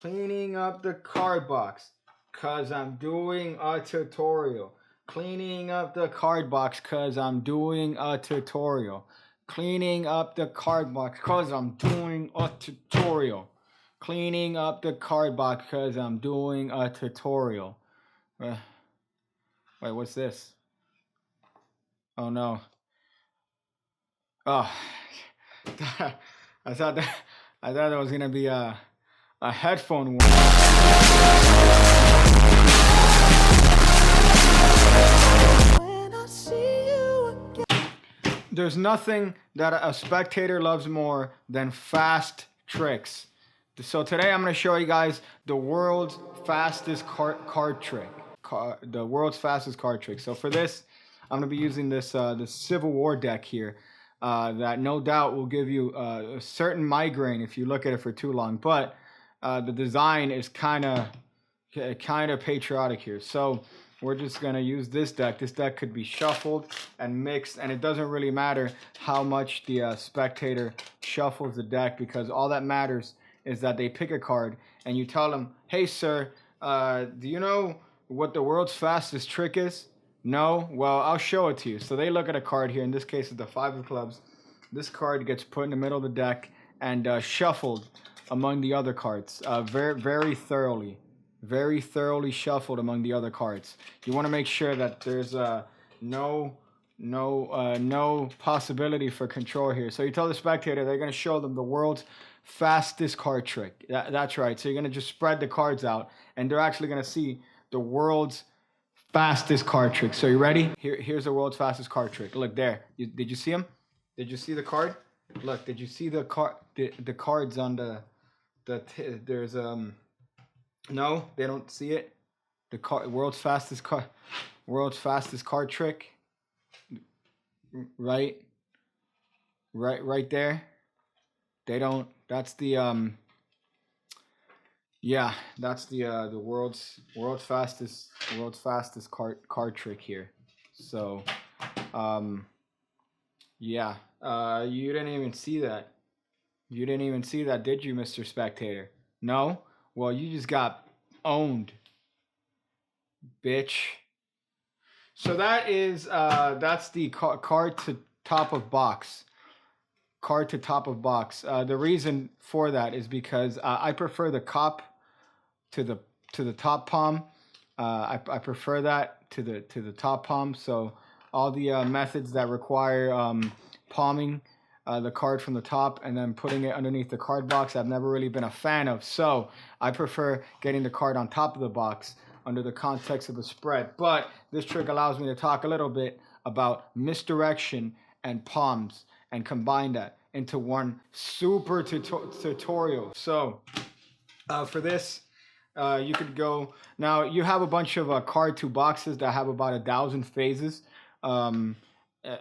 Cleaning up the card box, cause I'm doing a tutorial. Cleaning up the card box, cause I'm doing a tutorial. Cleaning up the card box, cause I'm doing a tutorial. Cleaning up the card box, cause I'm doing a tutorial. Wait, what's this? Oh no. Oh, I thought that was gonna be a headphone one. There's nothing that a spectator loves more than fast tricks. So today I'm going to show you guys the world's fastest card trick. The world's fastest card trick. So for this, I'm going to be using this Civil War deck here. That no doubt will give you a certain migraine if you look at it for too long. But the design is kind of patriotic here. So we're just going to use this deck. This deck could be shuffled and mixed, and it doesn't really matter how much the spectator shuffles the deck, because all that matters is that they pick a card and you tell them, hey sir, do you know what the world's fastest trick is? No? Well, I'll show it to you. So they look at a card here. In this case, it's the 5 of clubs. This card gets put in the middle of the deck and shuffled among the other cards very thoroughly. Very thoroughly shuffled among the other cards. You want to make sure that there's no possibility for control here. So you tell the spectator they're going to show them the world's fastest card trick. That's right. So you're going to just spread the cards out, and they're actually going to see the world's fastest card trick. So you ready? Here's the world's fastest card trick. Look there. Did you see him? Did you see the card? Look. Did you see the cards on there's No, they don't see it. The world's fastest card trick. Right there. They don't. That's the yeah. That's the world's fastest card trick here. So yeah. You didn't even see that. You didn't even see that, did you, Mr. Spectator? No. Well, you just got owned, bitch. So that's the card to top of box. Card to top of box. The reason for that is because I prefer the cop to the top palm. I prefer that to the top palm. So all the methods that require palming the card from the top and then putting it underneath the card box, I've never really been a fan of. So I prefer getting the card on top of the box under the context of the spread. But this trick allows me to talk a little bit about misdirection and palms and combine that into one super tutorial. So for this, you could go, now you have a bunch of card to boxes that have about 1,000 phases.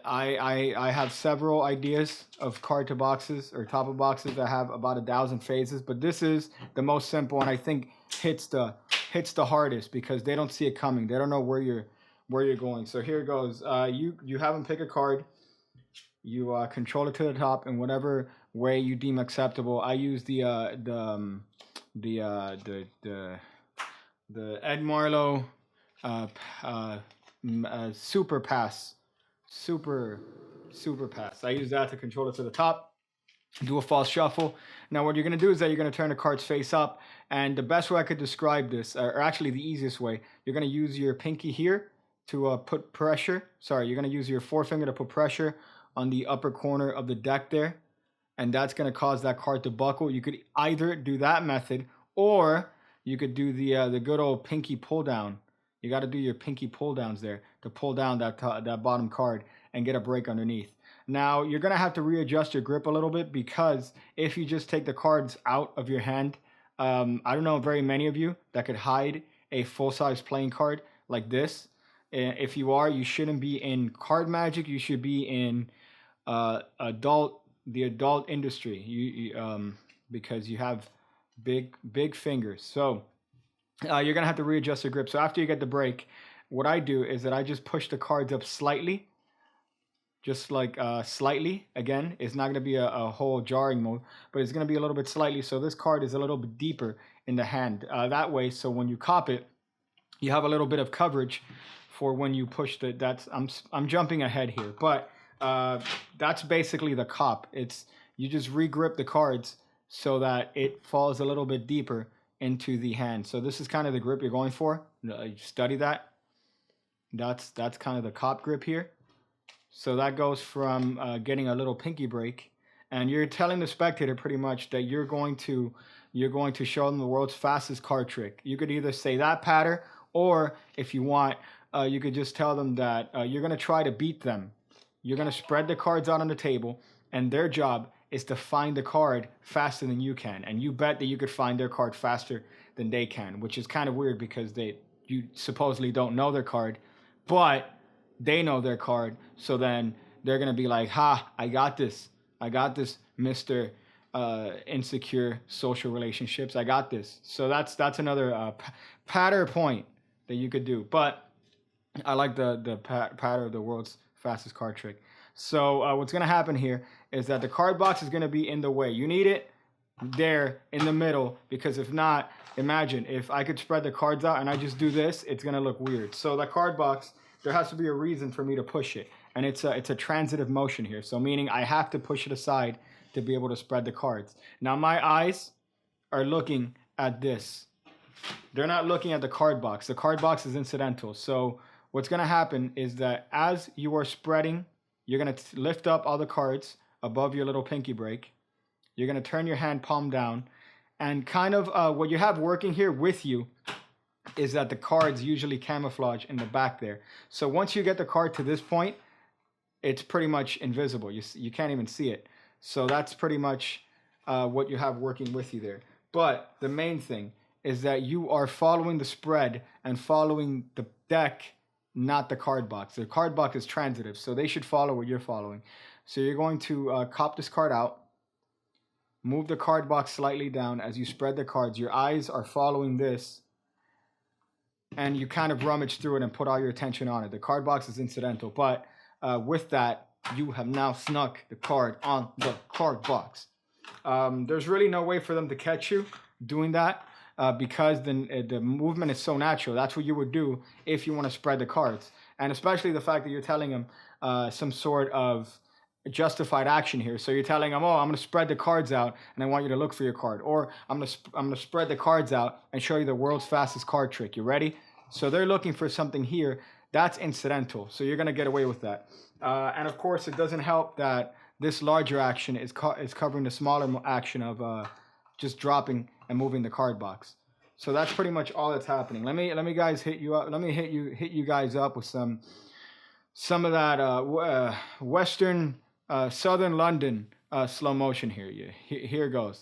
I have several ideas of card to boxes or top of boxes that have about 1,000 phases, but this is the most simple and I think hits the hardest because they don't see it coming. They don't know where you're going. So here it goes. You have them pick a card. You control it to the top in whatever way you deem acceptable. I use the Ed Marlowe super pass. Super pass. I use that to control it to the top. Do a false shuffle. Now what you're going to do is that you're going to turn the cards face up, and the best way I could describe this, or actually the easiest way, you're going to use your pinky here to put pressure. Sorry, you're going to use your forefinger to put pressure on the upper corner of the deck there, and that's going to cause that card to buckle. You could either do that method, or you could do the good old pinky pull down. You got to do your pinky pull downs there to pull down that bottom card and get a break underneath. Now, you're going to have to readjust your grip a little bit, because if you just take the cards out of your hand, I don't know very many of you that could hide a full-size playing card like this. If you are, you shouldn't be in card magic. You should be in the adult industry, because you have big fingers. So you're gonna have to readjust your grip. So after you get the break, what I do is that I just push the cards up slightly, just like slightly. Again, it's not going to be a whole jarring mode, but it's going to be a little bit slightly. So this card is a little bit deeper in the hand that way. So when you cop it, you have a little bit of coverage for when you push the. That's I'm jumping ahead here, but that's basically the cop. It's you just regrip the cards so that it falls a little bit deeper into the hand. So this is kind of the grip you're going for. You study that. That's kind of the cop grip here. So that goes from getting a little pinky break, and you're telling the spectator pretty much that you're going to show them the world's fastest card trick. You could either say that pattern, or if you want, you could just tell them that you're going to try to beat them. You're going to spread the cards out on the table, and their job is to find the card faster than you can. And you bet that you could find their card faster than they can, which is kind of weird because you supposedly don't know their card, but they know their card. So then they're going to be like, ha, I got this, Mr. Insecure social relationships. I got this. So that's another pattern point that you could do. But I like the pattern of the world's fastest card trick. So what's going to happen here is that the card box is going to be in the way. You need it there in the middle, because if not, imagine if I could spread the cards out and I just do this, it's going to look weird. So the card box, there has to be a reason for me to push it. And it's a transitive motion here. So meaning I have to push it aside to be able to spread the cards. Now my eyes are looking at this. They're not looking at the card box. The card box is incidental. So what's going to happen is that as you are spreading, you're going to lift up all the cards above your little pinky break. You're going to turn your hand palm down. And kind of what you have working here with you is that the cards usually camouflage in the back there. So once you get the card to this point, it's pretty much invisible. You can't even see it. So that's pretty much what you have working with you there. But the main thing is that you are following the spread and following the deck, not the card box. The card box is transitive, so they should follow what you're following. So you're going to cop this card out, move the card box slightly down as you spread the cards. Your eyes are following this, and you kind of rummage through it and put all your attention on it. The card box is incidental, but with that, you have now snuck the card on the card box. There's really no way for them to catch you doing that because the movement is so natural. That's what you would do if you want to spread the cards. And especially the fact that you're telling them some sort of justified action here. So you're telling them, oh, I'm going to spread the cards out and I want you to look for your card. Or I'm going to spread the cards out and show you the world's fastest card trick. You ready? So they're looking for something here. That's incidental. So you're going to get away with that. And of course, it doesn't help that this larger action is covering the smaller action of just dropping and moving the card box. So that's pretty much all that's happening. Let me guys hit you up. Let me hit you guys up with some of that Western Southern London slow motion here. Here goes.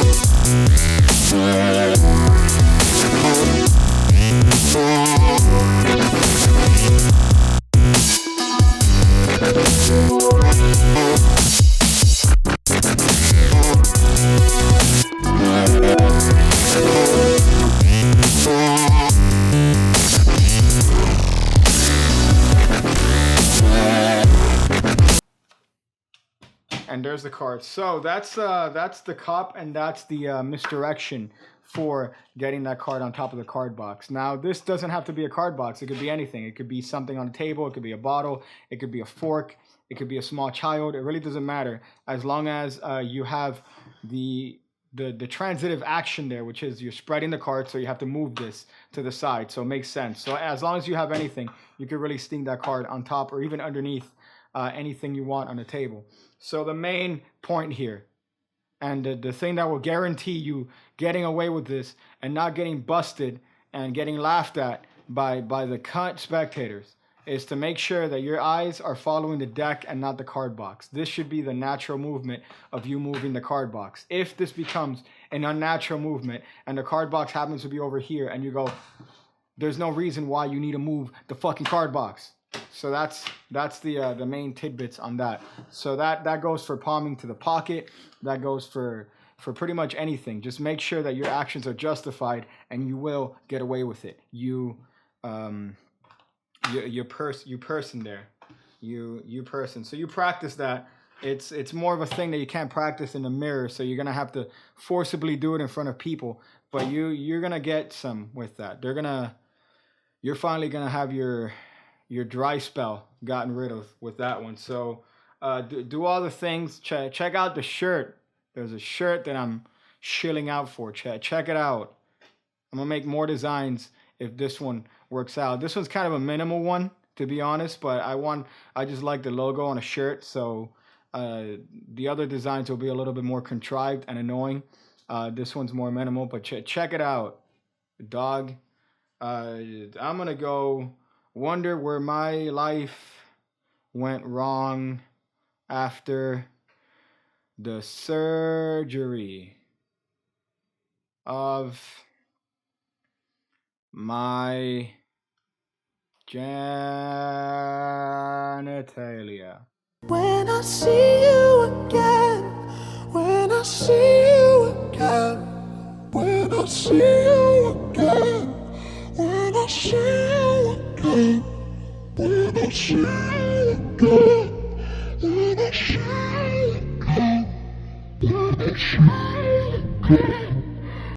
And there's the card. So that's the cop, and that's the misdirection for getting that card on top of the card box. Now, this doesn't have to be a card box. It could be anything. It could be something on the table. It could be a bottle. It could be a fork. It could be a small child. It really doesn't matter as long as you have the transitive action there, which is you're spreading the card, so you have to move this to the side. So it makes sense. So as long as you have anything, you can really sting that card on top or even underneath anything you want on the table. So the main point here, and the thing that will guarantee you getting away with this and not getting busted and getting laughed at by the cunt spectators, is to make sure that your eyes are following the deck and not the card box. This should be the natural movement of you moving the card box. If this becomes an unnatural movement and the card box happens to be over here and you go, there's no reason why you need to move the fucking card box. So that's the main tidbits on that. So that goes for palming to the pocket. That goes for pretty much anything. Just make sure that your actions are justified and you will get away with it. You person there. you person. So you practice that. It's more of a thing that you can't practice in the mirror, so you're gonna have to forcibly do it in front of people. But you're gonna get some with that. You're finally gonna have your dry spell gotten rid of with that one. So do all the things. Check out the shirt. There's a shirt that I'm shilling out for. Check it out. I'm gonna make more designs if this one works out. This one's kind of a minimal one, to be honest, but I just like the logo on a shirt, so the other designs will be a little bit more contrived and annoying. This one's more minimal, but check it out. Dog. I'm gonna go wonder where my life went wrong after the surgery of my genitalia. When I see you again, when I see you again, when I see you again, when I see you again, when I see you again, when I see you again, when I see you again.